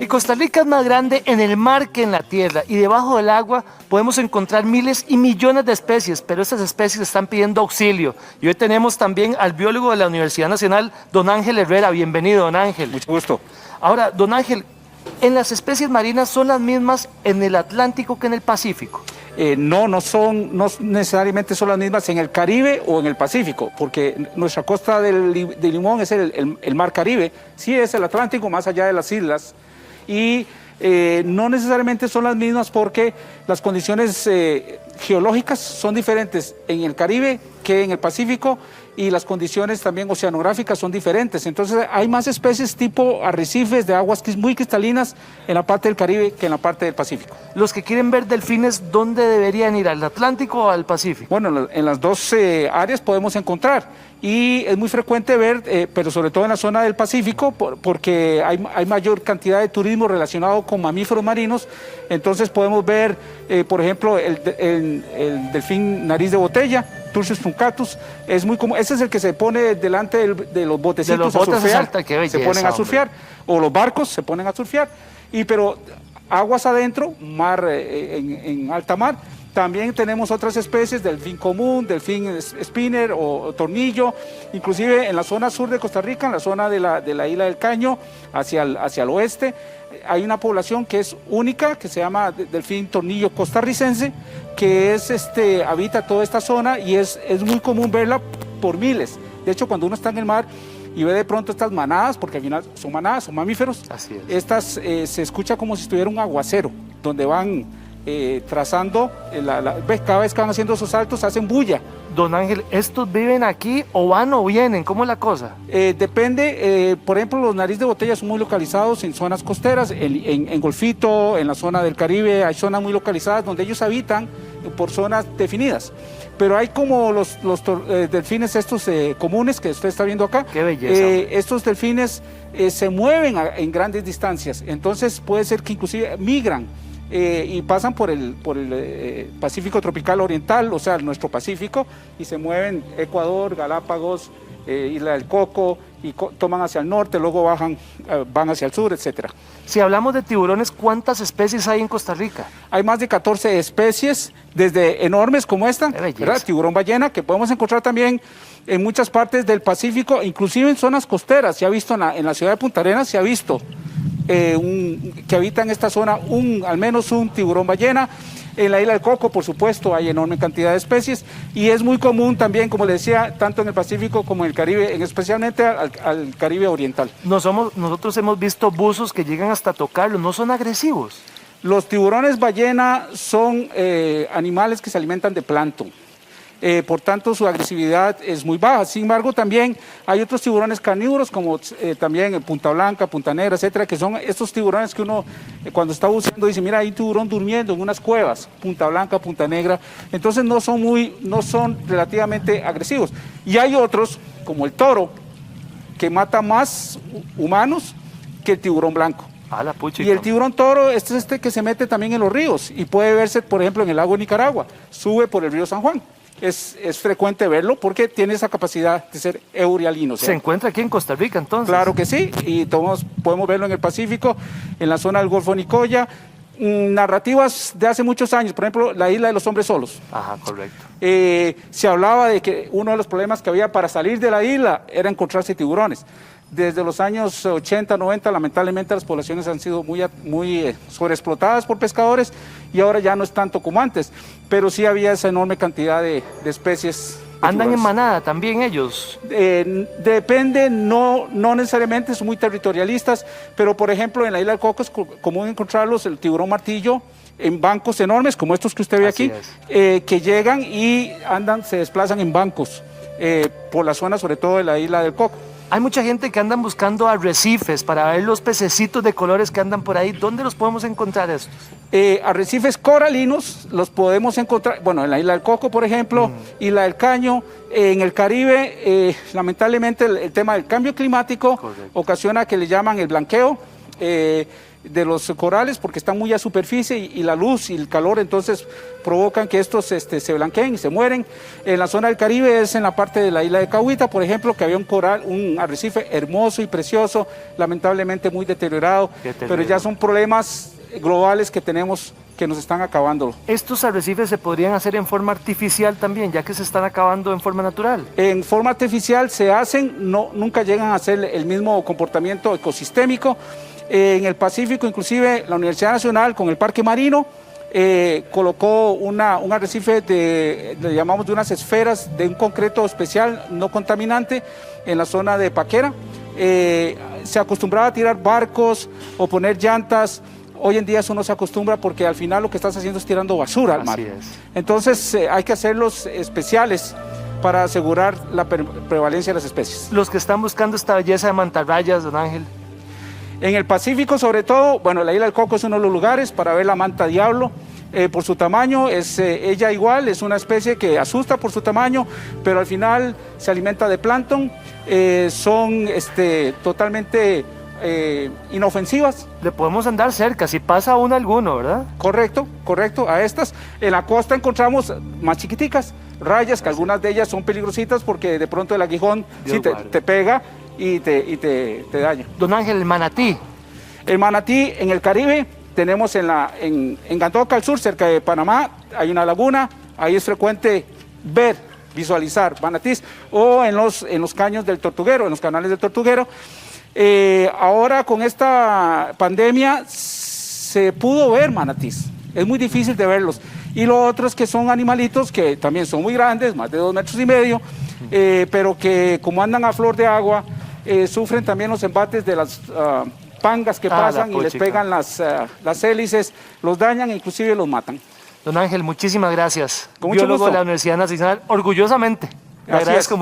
Y Costa Rica es más grande en el mar que en la tierra, y debajo del agua podemos encontrar miles y millones de especies, pero estas especies están pidiendo auxilio. Y hoy tenemos también al biólogo de la Universidad Nacional, don Ángel Herrera. Bienvenido, don Ángel. Mucho gusto. Ahora, don Ángel, ¿en las especies marinas son las mismas en el Atlántico que en el Pacífico? No necesariamente son las mismas en el Caribe o en el Pacífico, porque nuestra costa de Limón es el mar Caribe, sí es el Atlántico más allá de las islas, y no necesariamente son las mismas porque las condiciones geológicas son diferentes en el Caribe que en el Pacífico, y las condiciones también oceanográficas son diferentes. Entonces hay más especies tipo arrecifes de aguas muy cristalinas en la parte del Caribe que en la parte del Pacífico. Los que quieren ver delfines, ¿dónde deberían ir? ¿Al Atlántico o al Pacífico? Bueno, en las dos áreas podemos encontrar, y es muy frecuente ver, pero sobre todo en la zona del Pacífico, porque hay mayor cantidad de turismo relacionado con mamíferos marinos. Entonces podemos ver, por ejemplo, el delfín nariz de botella, Turcius truncatus, es muy común. Ese es el que se pone delante de los botecitos a surfear, se ponen a surfear, o los barcos se ponen a surfear, pero aguas adentro, mar en alta mar. También tenemos otras especies, delfín común, delfín spinner o tornillo, inclusive en la zona sur de Costa Rica, en la zona de la isla del Caño, hacia el oeste, hay una población que es única, que se llama delfín tornillo costarricense, que habita toda esta zona, y es muy común verla por miles. De hecho, cuando uno está en el mar y ve de pronto estas manadas, porque al final son manadas, son mamíferos, así es. Estas se escucha como si estuviera un aguacero, donde van trazando, cada vez que van haciendo esos saltos hacen bulla. Don Ángel, ¿estos viven aquí o van o vienen? ¿Cómo es la cosa? Depende, por ejemplo, los nariz de botella son muy localizados en zonas costeras, en Golfito, en la zona del Caribe, hay zonas muy localizadas donde ellos habitan por zonas definidas. Pero hay como los delfines estos comunes que usted está viendo acá. ¡Qué belleza! Estos delfines se mueven en grandes distancias, entonces puede ser que inclusive migran. Y pasan por el Pacífico tropical oriental, o sea, nuestro Pacífico, y se mueven Ecuador, Galápagos, Isla del Coco, y toman hacia el norte, luego van hacia el sur, etc. Si hablamos de tiburones, ¿cuántas especies hay en Costa Rica? Hay más de 14 especies, desde enormes como esta, ¿verdad? Tiburón ballena, que podemos encontrar también en muchas partes del Pacífico, inclusive en zonas costeras. Se ha visto en la ciudad de Punta Arenas, se ha visto que habita en esta zona al menos un tiburón ballena. En la isla del Coco, por supuesto, hay enorme cantidad de especies, y es muy común también, como le decía, tanto en el Pacífico como en el Caribe, especialmente al Caribe oriental. Nosotros hemos visto buzos que llegan hasta tocarlos, ¿no son agresivos? Los tiburones ballena son animales que se alimentan de plancton. Por tanto, su agresividad es muy baja. Sin embargo, también hay otros tiburones carnívoros, como también Punta Blanca, Punta Negra, etcétera, que son estos tiburones que uno, cuando está buceando, dice: mira, hay un tiburón durmiendo en unas cuevas, Punta Blanca, Punta Negra. Entonces no son relativamente agresivos. Y hay otros, como el toro, que mata más humanos que el tiburón blanco. Y el tiburón toro es este que se mete también en los ríos, y puede verse, por ejemplo, en el lago de Nicaragua, sube por el río San Juan. Es frecuente verlo porque tiene esa capacidad de ser eurialino. ¿Se encuentra aquí en Costa Rica entonces? Claro que sí, y podemos verlo en el Pacífico, en la zona del Golfo de Nicoya. Narrativas de hace muchos años, por ejemplo, la isla de los hombres solos. Ajá, correcto. Se hablaba de que uno de los problemas que había para salir de la isla era encontrarse tiburones. Desde los años 80, 90, lamentablemente las poblaciones han sido muy sobreexplotadas por pescadores, y ahora ya no es tanto como antes, pero sí había esa enorme cantidad de especies. ¿Andan en manada también ellos? Depende, no necesariamente, son muy territorialistas, pero por ejemplo en la isla del Coco es común encontrarlos, el tiburón martillo, en bancos enormes como estos que usted ve aquí, que llegan y se desplazan en bancos por la zona, sobre todo de la isla del Coco. Hay mucha gente que andan buscando arrecifes para ver los pececitos de colores que andan por ahí. ¿Dónde los podemos encontrar estos? Arrecifes coralinos los podemos encontrar, bueno, en la isla del Coco, por ejemplo, Isla del Caño. En el Caribe, lamentablemente, el tema del cambio climático ocasiona que le llaman el blanqueo. de los corales porque están muy a superficie y la luz y el calor entonces provocan que estos se blanqueen y se mueren. En la zona del Caribe es en la parte de la isla de Cahuita, por ejemplo, que había un coral, un arrecife hermoso y precioso, lamentablemente muy deteriorado, pero ya son problemas globales que tenemos que nos están acabando. ¿Estos arrecifes se podrían hacer en forma artificial también, ya que se están acabando en forma natural? En forma artificial se hacen, nunca llegan a hacer el mismo comportamiento ecosistémico. En el Pacífico, inclusive, la Universidad Nacional con el Parque Marino colocó un arrecife le llamamos de unas esferas de un concreto especial no contaminante en la zona de Paquera. Se acostumbraba a tirar barcos o poner llantas. Hoy en día eso no se acostumbra porque al final lo que estás haciendo es tirando basura al mar. Así es. Entonces hay que hacerlos especiales para asegurar la prevalencia de las especies. Los que están buscando esta belleza de mantarrayas, don Ángel. En el Pacífico, sobre todo, bueno, la isla del Coco es uno de los lugares para ver la manta diablo. Por su tamaño, ella igual, es una especie que asusta por su tamaño, pero al final se alimenta de plancton, son totalmente inofensivas. Le podemos andar cerca, si pasa uno alguno, ¿verdad? Correcto, a estas. En la costa encontramos más chiquiticas, rayas, que algunas de ellas son peligrositas porque de pronto el aguijón sí te pega y te daña. Don Ángel, el manatí. El manatí en el Caribe tenemos en Gandoca al sur, cerca de Panamá, hay una laguna, ahí es frecuente visualizar manatís, o en los caños del Tortuguero, en los canales del Tortuguero. Ahora con esta pandemia se pudo ver manatís, es muy difícil de verlos. Y lo otro es que son animalitos que también son muy grandes, más de 2,5 metros, pero que como andan a flor de agua, sufren también los embates de las pangas que pasan y les pegan las hélices, los dañan e inclusive los matan. Don Ángel, muchísimas gracias. Con mucho Biólogo gusto. de la Universidad Nacional, orgullosamente. Le Así agradezco es. mucho.